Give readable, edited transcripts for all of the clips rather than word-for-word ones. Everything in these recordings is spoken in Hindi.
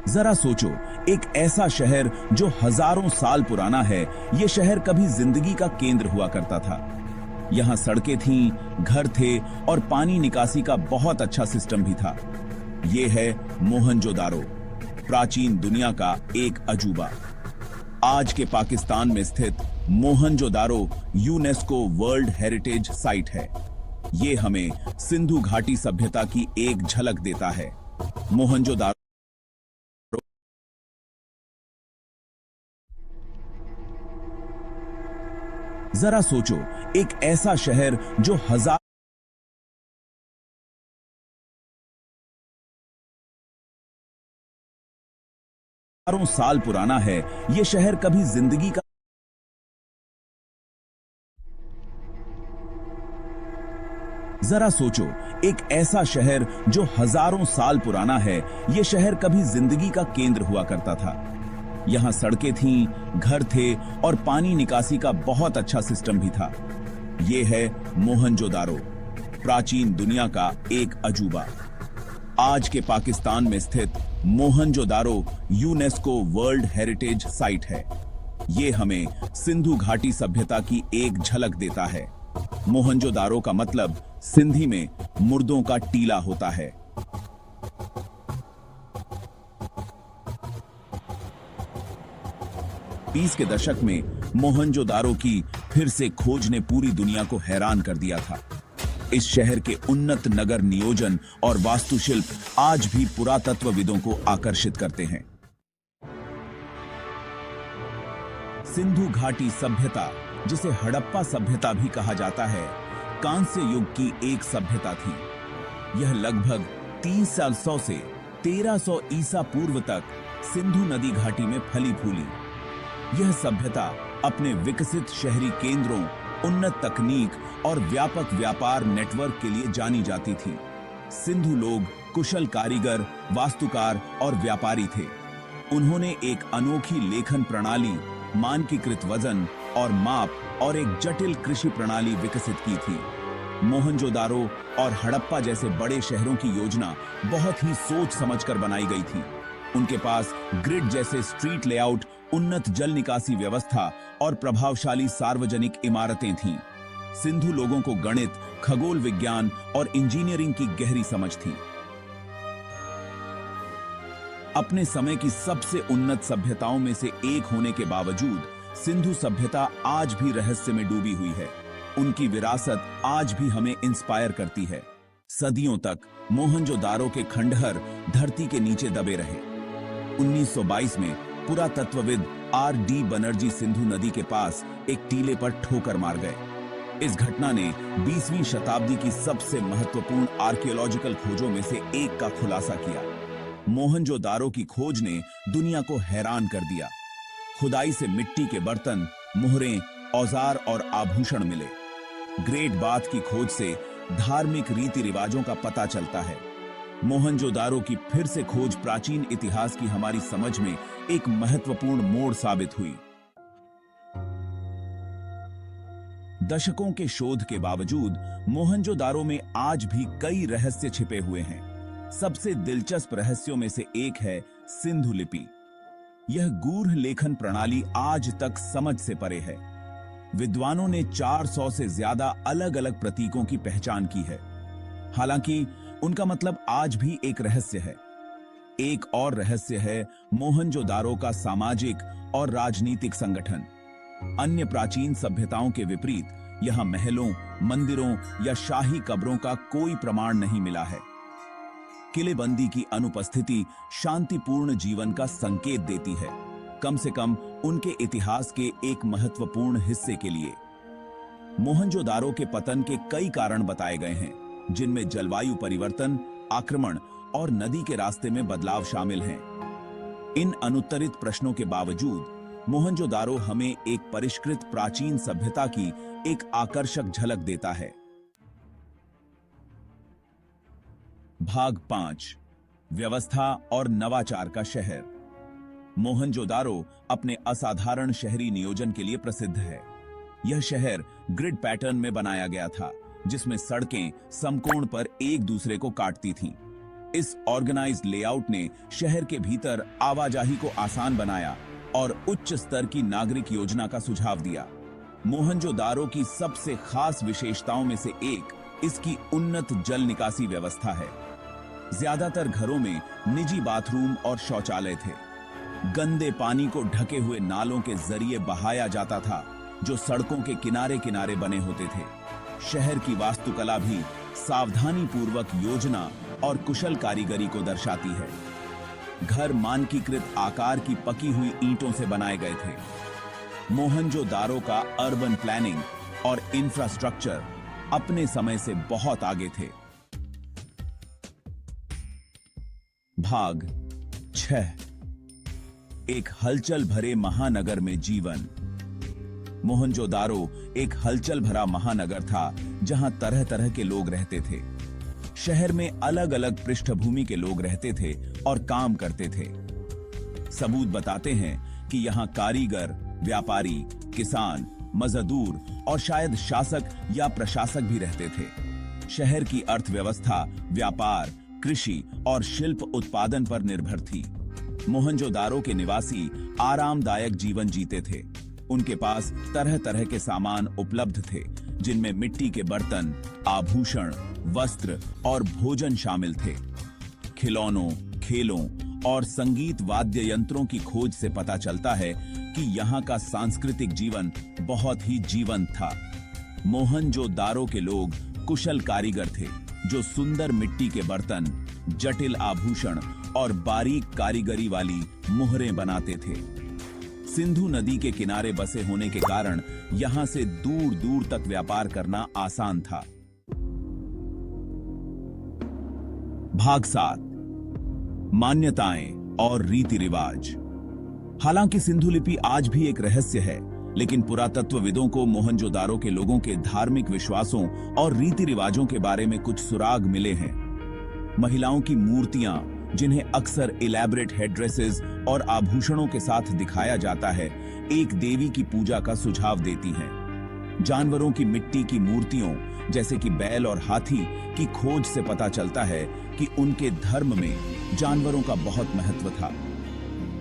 जरा सोचो, एक ऐसा शहर जो हजारों साल पुराना है। ये शहर कभी जिंदगी का केंद्र हुआ करता था। यहाँ सड़कें थीं, घर थे और पानी निकासी का बहुत अच्छा सिस्टम भी था। ये है मोहनजोदारो, प्राचीन दुनिया का एक अजूबा। आज के पाकिस्तान में स्थित Mohenjodaro UNESCO world heritage site है। ये हमें सिंधु घाटी सभ्यता की एक झलक देता है। मोहनजोदारो जरा सोचो, एक ऐसा शहर जो हजारों साल पुराना है। ये शहर कभी जिंदगी का जरा सोचो, एक ऐसा शहर जो हजारों साल पुराना है। ये शहर कभी जिंदगी का केंद्र हुआ करता था। यहाँ सड़कें थीं, घर थे और पानी निकासी का बहुत अच्छा सिस्टम भी था। ये है मोहनजोदारो, प्राचीन दुनिया का एक अजूबा। आज के पाकिस्तान में स्थित Mohenjodaro UNESCO world heritage site है। ये हमें सिंधु घाटी सभ्यता की एक झलक देता है। मोहनजोदारो का मतलब सिंधी में मुर्दों का टीला होता है। 20 के दशक में मोहनजोदारो की फिर से खोज ने पूरी दुनिया को हैरान कर दिया था। इस शहर के उन्नत नगर नियोजन और वास्तुशिल्प आज भी पुरातत्वविदों को आकर्षित करते हैं। सिंधु घाटी सभ्यता, जिसे हड़प्पा सभ्यता भी कहा जाता है, कांस्य युग की एक सभ्यता थी। यह लगभग 300 से 1300 ईसा पूर्व तक सिंधु नदी घाटी में फली फूली। यह सभ्यता अपने विकसित शहरी केंद्रों, उन्नत तकनीक और व्यापक व्यापार नेटवर्क के लिए जानी जाती थी। सिंधु लोग कुशल कारीगर, वास्तुकार और व्यापारी थे। उन्होंने एक अनोखी लेखन प्रणाली, मानकीकृत वजन और माप और एक जटिल कृषि प्रणाली विकसित की थी। मोहनजोदारो और हड़प्पा जैसे बड़े शहरों की योजना बहुत ही सोच समझकर बनाई गई थी। उनके पास ग्रिड जैसे स्ट्रीट लेआउट, उन्नत जल निकासी व्यवस्था और प्रभावशाली सार्वजनिक इमारतें थीं। सिंधु लोगों को गणित, खगोल विज्ञान और इंजीनियरिंग की गहरी समझ थी। अपने समय की सबसे उन्नत सभ्यताओं में से एक होने के बावजूद सिंधु सभ्यता आज भी रहस्य में डूबी हुई है। उनकी विरासत आज भी हमें इंस्पायर करती है। सदियों तक मोहनजोदारो के खंडहर धरती के नीचे दबे रहे। 1922 में पुरातत्वविद R.D. बनर्जी सिंधु नदी के पास एक टीले पर ठोकर मार गए। इस घटना ने 20वीं शताब्दी की सबसे महत्वपूर्ण आर्कियोलॉजिकल खोजों में से एक का खुलासा किया। मोहनजोदारो की खोज ने दुनिया को हैरान कर दिया। खुदाई से मिट्टी के बर्तन, मुहरें, औजार और आभूषण मिले। ग्रेट बाथ की खोज से धार्मिक रीति रिवाजों का पता चलता है। मोहनजोदारो की फिर से खोज प्राचीन इतिहास की हमारी समझ में एक महत्वपूर्ण मोड़ साबित हुई। दशकों के शोध के बावजूद मोहनजोदारो में आज भी कई रहस्य छिपे हुए हैं। सबसे दिलचस्प रहस्यों में से एक है सिंधु लिपि। यह गूढ़ लेखन प्रणाली आज तक समझ से परे है। विद्वानों ने 400 से ज्यादा अलग अलग प्रतीकों की पहचान की है। हालांकि उनका मतलब आज भी एक रहस्य है। एक और रहस्य है मोहनजोदारो का सामाजिक और राजनीतिक संगठन। अन्य प्राचीन सभ्यताओं के विपरीत यहां महलों, मंदिरों या शाही कब्रों का कोई प्रमाण नहीं मिला है। किलेबंदी की अनुपस्थिति शांतिपूर्ण जीवन का संकेत देती है, कम से कम उनके इतिहास के एक महत्वपूर्ण हिस्से के लिए। मोहनजोदारो के पतन के कई कारण बताए गए हैं, जिनमें जलवायु परिवर्तन, आक्रमण और नदी के रास्ते में बदलाव शामिल हैं। इन अनुत्तरित प्रश्नों के बावजूद मोहनजोदारो हमें एक परिष्कृत प्राचीन सभ्यता की एक आकर्षक झलक देता है। भाग 5, व्यवस्था और नवाचार का शहर। मोहनजोदारो अपने असाधारण शहरी नियोजन के लिए प्रसिद्ध है। यह शहर ग्रिड पैटर्न में बनाया गया था, जिसमें सड़कें समकोण पर एक दूसरे को काटती थीं। इस ऑर्गेनाइज्ड लेआउट ने शहर के भीतर आवाजाही को आसान बनाया और उच्च स्तर की नागरिक योजना का सुझाव दिया। मोहनजोदारो की सबसे खास विशेषताओं में से एक इसकी उन्नत जल निकासी व्यवस्था है। ज्यादातर घरों में निजी बाथरूम और शौचालय थे। गंदे पानी को ढके हुए नालों के जरिए बहाया जाता था, जो सड़कों के किनारे किनारे बने होते थे। शहर की वास्तुकला भी सावधानी पूर्वक योजना और कुशल कारीगरी को दर्शाती है। घर मानकीकृत आकार की पकी हुई ईंटों से बनाए गए थे। मोहनजोदारो का अर्बन प्लानिंग और इंफ्रास्ट्रक्चर अपने समय से बहुत आगे थे। भाग 6। एक हलचल भरे महानगर में जीवन। मोहनजोदारो एक हलचल भरा महानगर था, जहां तरह तरह के लोग रहते थे। शहर में अलग अलग पृष्ठभूमि के लोग रहते थे और काम करते थे। सबूत बताते हैं कि यहां कारीगर, व्यापारी, किसान, मजदूर और शायद शासक या प्रशासक भी रहते थे। शहर की अर्थव्यवस्था व्यापार, कृषि और शिल्प उत्पादन पर निर्भर थी। मोहनजोदारो के निवासी आरामदायक जीवन जीते थे। उनके पास तरह तरह के सामान उपलब्ध थे, जिनमें मिट्टी के बर्तन, आभूषण, वस्त्र और भोजन शामिल थे। खिलौनों, खेलों और संगीत वाद्य यंत्रों की खोज से पता चलता है कि यहाँ का सांस्कृतिक जीवन बहुत ही जीवंत था। मोहनजोदारो के लोग कुशल कारीगर थे, जो सुंदर मिट्टी के बर्तन, जटिल आभूषण और बारीक कारीगरी वाली मुहरें बनाते थे। सिंधु नदी के किनारे बसे होने के कारण यहां से दूर दूर तक व्यापार करना आसान था। भाग 7। मान्यताएं और रीति रिवाज। हालांकि सिंधु लिपि आज भी एक रहस्य है, लेकिन पुरातत्वविदों को मोहनजोदारो के लोगों के धार्मिक विश्वासों और रीति रिवाजों के बारे में कुछ सुराग मिले हैं। महिलाओं की मूर्तियां, जिन्हें अक्सर इलैबोरेट हेडड्रेसेस और आभूषणों के साथ दिखाया जाता है, एक देवी की पूजा का सुझाव देती हैं। जानवरों की मिट्टी की मूर्तियों, जैसे कि बैल और हाथी, की खोज से पता चलता है कि उनके धर्म में जानवरों का बहुत महत्व था।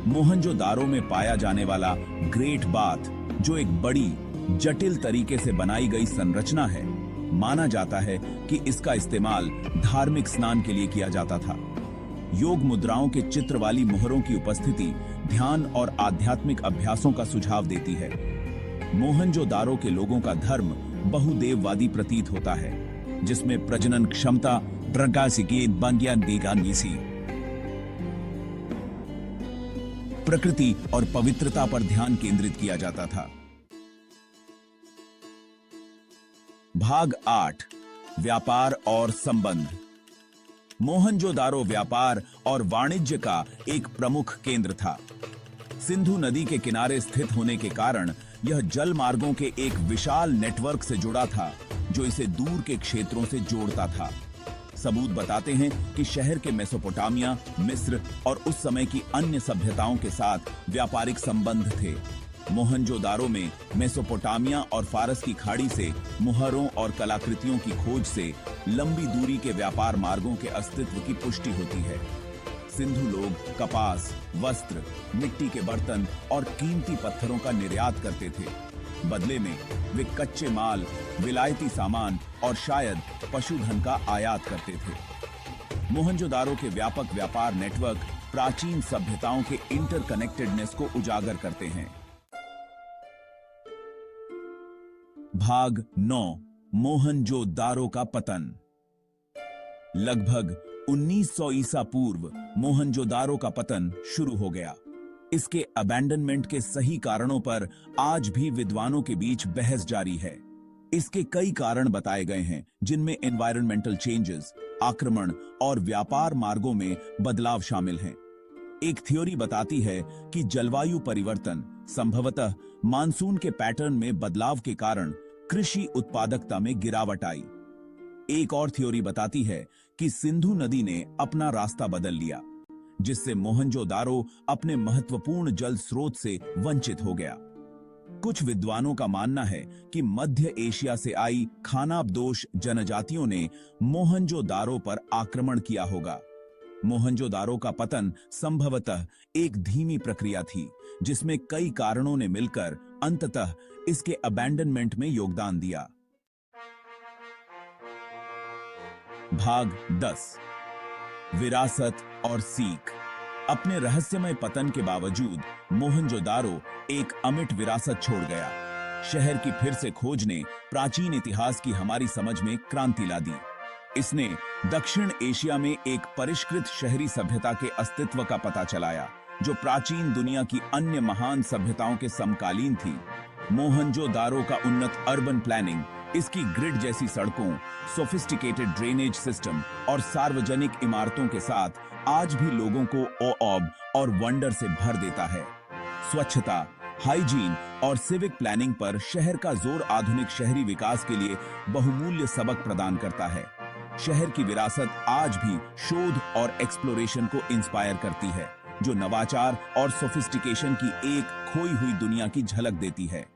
मोहनजोदारो में पाया जाने वाला ग्रेट बाथ, जो एक बड़ी जटिल तरीके से बनाई गई संरचना है, माना जाता है कि इसका इस्तेमाल धार्मिक स्नान के लिए किया जाता था। योग मुद्राओं के चित्र वाली मोहरों की उपस्थिति ध्यान और आध्यात्मिक अभ्यासों का सुझाव देती है। मोहनजोदारो के लोगों का धर्म बहुदेववादी प्रतीत होता है, जिसमें प्रजनन क्षमता, प्रकृति और पवित्रता पर ध्यान केंद्रित किया जाता था। भाग 8। व्यापार और संबंध। मोहनजोदारो व्यापार और वाणिज्य का एक प्रमुख केंद्र था। सिंधु नदी के किनारे स्थित होने के कारण यह जल मार्गों के एक विशाल नेटवर्क से जुड़ा था, जो इसे दूर के क्षेत्रों से जोड़ता था। सबूत बताते हैं कि शहर के मेसोपोटामिया, मिस्र और उस समय की अन्य सभ्यताओं के साथ व्यापारिक संबंध थे। मोहनजोदारो में मेसोपोटामिया और फारस की खाड़ी से मुहरों और कलाकृतियों की खोज से लंबी दूरी के व्यापार मार्गों के अस्तित्व की पुष्टि होती है। सिंधु लोग कपास, वस्त्र, मिट्टी के बर्तन और कीमती पत्थरों का निर्यात करते थे। बदले में वे कच्चे माल, विलायती सामान और शायद पशुधन का आयात करते थे। मोहनजोदारो के व्यापक व्यापार नेटवर्क प्राचीन सभ्यताओं के इंटरकनेक्टेडनेस को उजागर करते हैं। भाग 9। मोहनजोदारो का पतन। लगभग 1900 ईसा पूर्व मोहनजोदारो का पतन शुरू हो गया। इसके अबैंडनमेंट के सही कारणों पर आज भी विद्वानों के बीच बहस जारी है। इसके कई कारण बताए गए हैं, जिनमें एनवायरमेंटल चेंजेस, आक्रमण और व्यापार मार्गों में बदलाव शामिल हैं। एक थ्योरी बताती है कि जलवायु परिवर्तन, संभवतः मानसून के पैटर्न में बदलाव के कारण कृषि उत्पादकता में गिरावट आई। एक और थ्योरी बताती है कि सिंधु नदी ने अपना रास्ता बदल लिया, जिससे मोहनजोदारो अपने महत्वपूर्ण जल स्रोत से वंचित हो गया। कुछ विद्वानों का मानना है कि मध्य एशिया से आई खानाबदोश जनजातियों ने मोहनजोदारो पर आक्रमण किया होगा। मोहनजोदारो का पतन संभवतः एक धीमी प्रक्रिया थी, जिसमें कई कारणों ने मिलकर अंततः इसके अबैंडनमेंट में योगदान दिया। भाग 10। विरासत और सीख। अपने रहस्यमय पतन के बावजूद मोहनजोदारो एक अमिट विरासत छोड़ गया। शहर की फिर से खोज ने प्राचीन इतिहास की हमारी समझ में क्रांति ला दी। इसने दक्षिण एशिया में एक परिष्कृत शहरी सभ्यता के अस्तित्व का पता चलाया, जो प्राचीन दुनिया की अन्य महान सभ्यताओं के समकालीन थी। मोहनजोदारो का उन्नत अर्बन प्लानिंग, इसकी ग्रिड जैसी सड़कों, सोफिस्टिकेटेड ड्रेनेज सिस्टम और सार्वजनिक इमारतों के साथ आज भी लोगों को ऑब और वंडर से भर देता है। स्वच्छता, हाइजीन और सिविक प्लानिंग पर शहर का जोर आधुनिक शहरी विकास के लिए बहुमूल्य सबक प्रदान करता है। शहर की विरासत आज भी शोध और एक्सप्लोरेशन को इंस्पायर करती है, जो नवाचार और सोफिस्टिकेशन की एक खोई हुई दुनिया की झलक देती है।